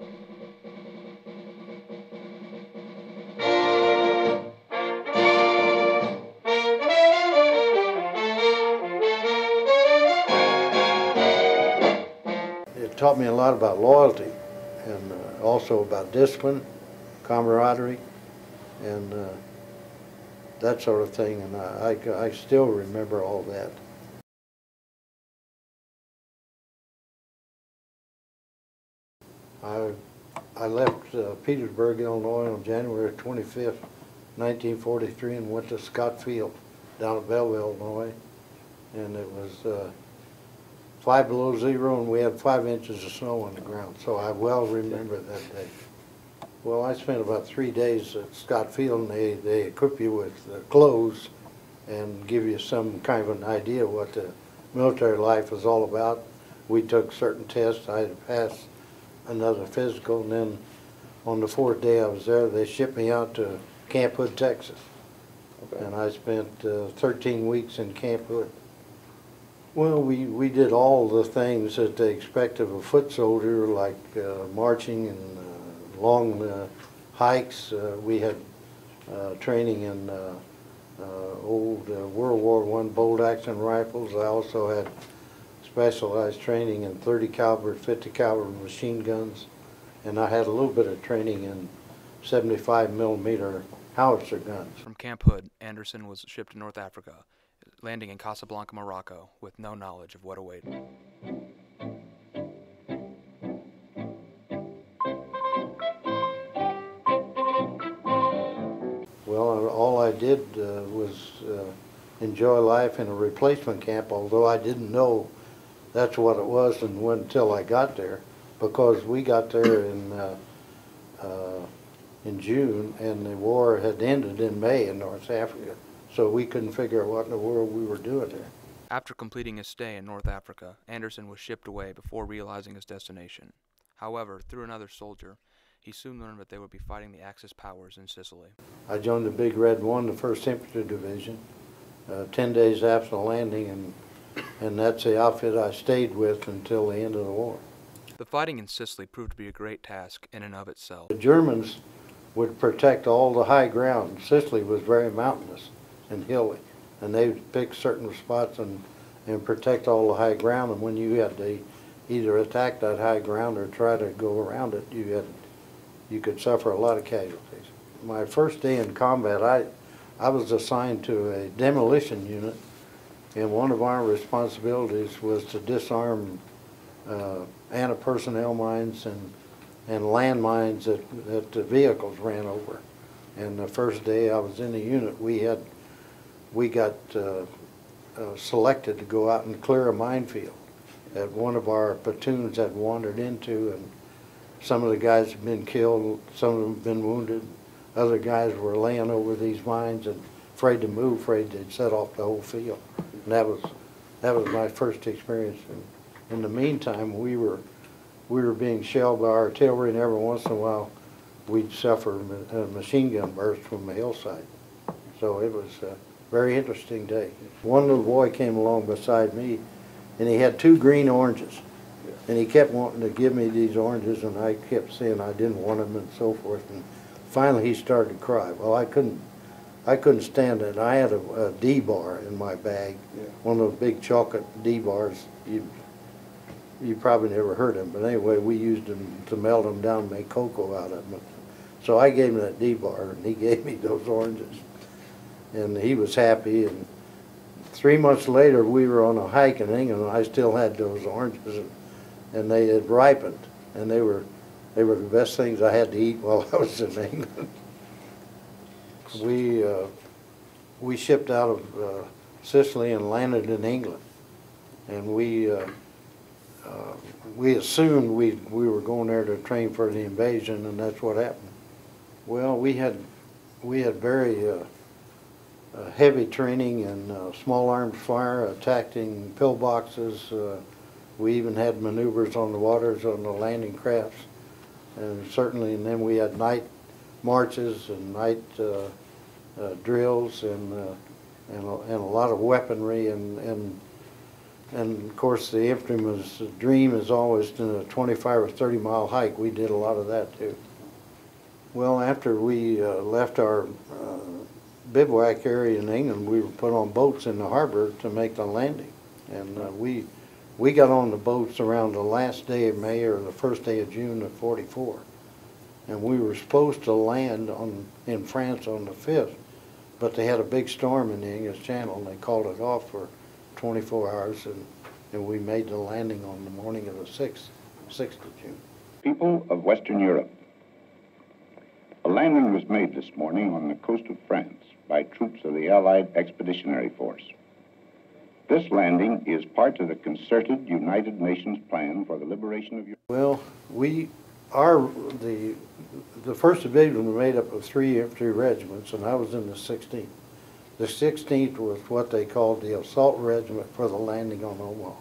It taught me a lot about loyalty and also about discipline, camaraderie, and that sort of thing, and I still remember all that. I left Petersburg, Illinois on January 25th, 1943, and went to Scott Field down at Belleville, Illinois, and it was 5 below zero, and we had 5 inches of snow on the ground, so I well remember that day. Well, I spent about 3 days at Scott Field, and they equip you with clothes and give you some kind of an idea what the military life is all about. We took certain tests. I had passed another physical, and then on the 4th day I was there, they shipped me out to Camp Hood, Texas. Okay. And I spent 13 weeks in Camp Hood. Well, we did all the things that they expect of a foot soldier, like marching and long hikes. We had training in old World War I bolt action rifles. I also had specialized training in 30 caliber, 50 caliber machine guns, and I had a little bit of training in 75 millimeter howitzer guns. From Camp Hood, Anderson was shipped to North Africa, landing in Casablanca, Morocco, with no knowledge of what awaited. Well, all I did was enjoy life in a replacement camp, although I didn't know that's what it was and went until I got there, because we got there in June, and the war had ended in May in North Africa, so we couldn't figure out what in the world we were doing there. After completing his stay in North Africa, Anderson was shipped away before realizing his destination. However, through another soldier, he soon learned that they would be fighting the Axis powers in Sicily. I joined the Big Red One, the 1st Infantry Division, 10 days after the landing, and that's the outfit I stayed with until the end of the war. The fighting in Sicily proved to be a great task in and of itself. The Germans would protect all the high ground. Sicily was very mountainous and hilly, and they would pick certain spots and protect all the high ground, and when you had to either attack that high ground or try to go around it, you could suffer a lot of casualties. My first day in combat, I was assigned to a demolition unit, and one of our responsibilities was to disarm anti-personnel mines and landmines that the vehicles ran over. And the first day I was in the unit, we got selected to go out and clear a minefield that one of our platoons had wandered into, and some of the guys had been killed, some of them had been wounded. Other guys were laying over these mines and afraid to move, afraid they'd set off the whole field. And that was my first experience. And in the meantime, we were being shelled by artillery, and every once in a while we'd suffer a machine gun burst from the hillside. So it was a very interesting day. One little boy came along beside me, and he had 2 green oranges. And he kept wanting to give me these oranges, and I kept saying I didn't want them and so forth. And finally he started to cry. Well, I couldn't stand it. I had a D-bar in my bag, one of those big chocolate D-bars. You probably never heard of them, but anyway, we used them to melt them down and make cocoa out of them. So I gave him that D-bar, and he gave me those oranges. And he was happy, and 3 months later we were on a hike in England, and I still had those oranges, and they had ripened, and they were the best things I had to eat while I was in England. We shipped out of Sicily and landed in England, and we assumed we were going there to train for the invasion, and that's what happened. Well, we had very heavy training in small arms fire, attacking pillboxes. We even had maneuvers on the waters on the landing crafts, and certainly. And then we had night marches and night drills and a lot of weaponry and And of course, the infantryman's dream is always to a 25 or 30-mile hike. We did a lot of that too. Well, after we left our bivouac area in England, we were put on boats in the harbor to make the landing. And we got on the boats around the last day of May or the first day of June of '44. And we were supposed to land in France on the 5th, but they had a big storm in the English Channel and they called it off for 24 hours, and we made the landing on the morning of the 6th of June. People of Western Europe, a landing was made this morning on the coast of France by troops of the Allied Expeditionary Force. This landing is part of the concerted United Nations plan for the liberation of Europe. Well, the 1st Division was made up of 3 infantry regiments, and I was in the 16th. The 16th was what they called the assault regiment for the landing on Omaha.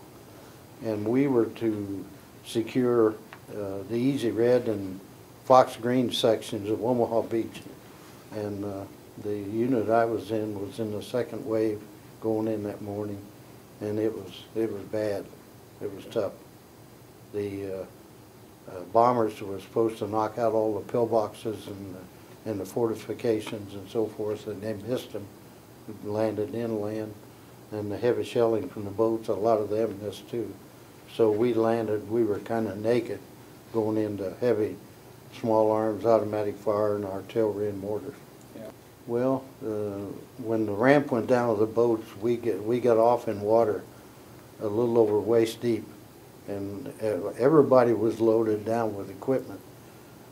And we were to secure the Easy Red and Fox Green sections of Omaha Beach. And the unit I was in the 2nd wave going in that morning, and it was bad. It was tough. The bombers were supposed to knock out all the pillboxes and the fortifications and so forth, and they missed them. Landed inland, and the heavy shelling from the boats, a lot of them missed too. So we landed, we were kind of naked going into heavy small arms, automatic fire, and artillery and mortars. Yeah. Well, when the ramp went down to the boats, we got off in water a little over waist deep, and everybody was loaded down with equipment.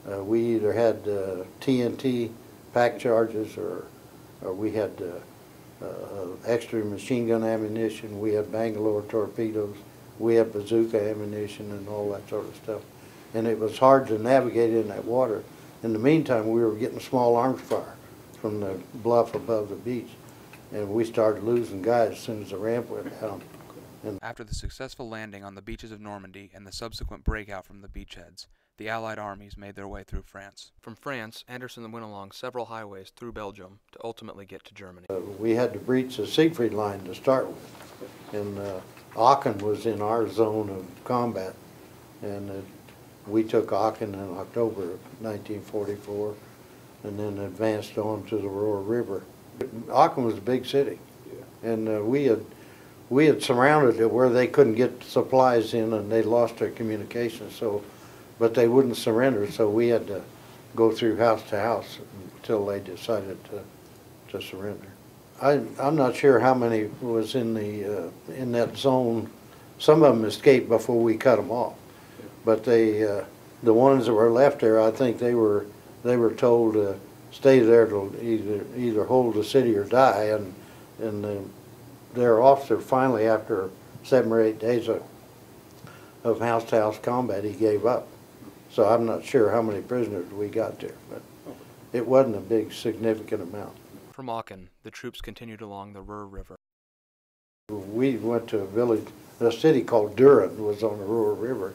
We either had TNT pack charges or we had extra machine gun ammunition, we had Bangalore torpedoes, we had bazooka ammunition and all that sort of stuff. And it was hard to navigate in that water. In the meantime, we were getting small arms fire from the bluff above the beach, and we started losing guys as soon as the ramp went down. And after the successful landing on the beaches of Normandy and the subsequent breakout from the beachheads, the Allied armies made their way through France. From France, Anderson went along several highways through Belgium to ultimately get to Germany. We had to breach the Siegfried line to start with, and Aachen was in our zone of combat, and we took Aachen in October of 1944, and then advanced on to the Roer River. Aachen was a big city, and we had surrounded it where they couldn't get supplies in, and they lost their communications. But they wouldn't surrender, so we had to go through house to house until they decided to surrender. I'm not sure how many was in that zone. Some of them escaped before we cut them off, but the ones that were left there, I think they were told to stay there to either hold the city or die, and their officer finally, after 7 or 8 days of house-to-house combat, he gave up. So I'm not sure how many prisoners we got there, but it wasn't a big, significant amount. From Aachen, the troops continued along the Ruhr River. We went to a city called Düren was on the Ruhr River,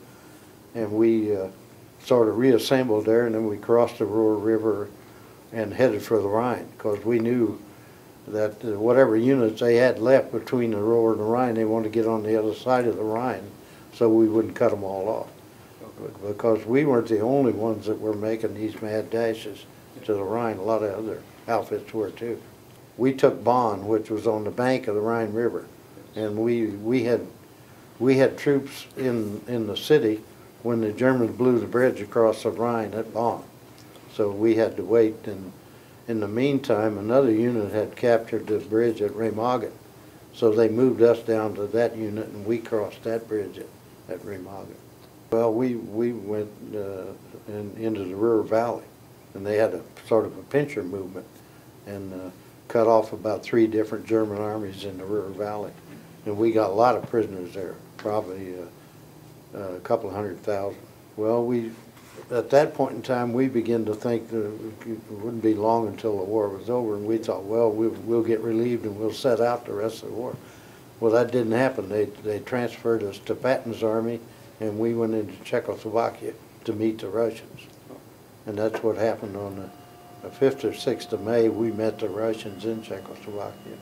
and we sort of reassembled there, and then we crossed the Ruhr River and headed for the Rhine, because we knew that whatever units they had left between the Ruhr and the Rhine, they wanted to get on the other side of the Rhine so we wouldn't cut them all off. Because we weren't the only ones that were making these mad dashes to the Rhine. A lot of other outfits were too. We took Bonn, which was on the bank of the Rhine River, and we had troops in the city when the Germans blew the bridge across the Rhine at Bonn. So we had to wait, and in the meantime, another unit had captured the bridge at Remagen. So they moved us down to that unit, and we crossed that bridge at Remagen. Well, we went into the Ruhr Valley, and they had a sort of a pincher movement, and cut off about 3 different German armies in the Ruhr Valley. And we got a lot of prisoners there, probably a couple of 100,000. Well, at that point in time, we began to think that it wouldn't be long until the war was over, and we thought, well, we'll get relieved and we'll set out the rest of the war. Well, that didn't happen. They transferred us to Patton's army, and we went into Czechoslovakia to meet the Russians. And that's what happened on the 5th or 6th of May. We met the Russians in Czechoslovakia.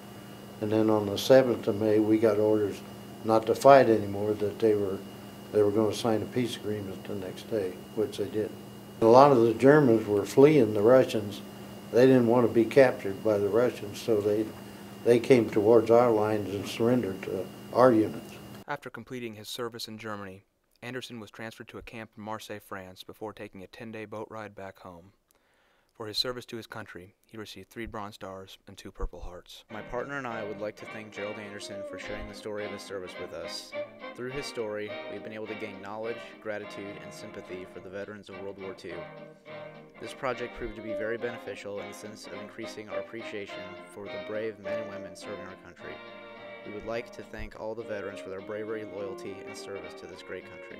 And then on the 7th of May, we got orders not to fight anymore, that they were going to sign a peace agreement the next day, which they did. A lot of the Germans were fleeing the Russians. They didn't want to be captured by the Russians, so they came towards our lines and surrendered to our units. After completing his service in Germany, Anderson was transferred to a camp in Marseille, France, before taking a 10-day boat ride back home. For his service to his country, he received 3 Bronze Stars and 2 Purple Hearts. My partner and I would like to thank Gerald Anderson for sharing the story of his service with us. Through his story, we've been able to gain knowledge, gratitude, and sympathy for the veterans of World War II. This project proved to be very beneficial in the sense of increasing our appreciation for the brave men and women serving our country. We would like to thank all the veterans for their bravery, loyalty, and service to this great country.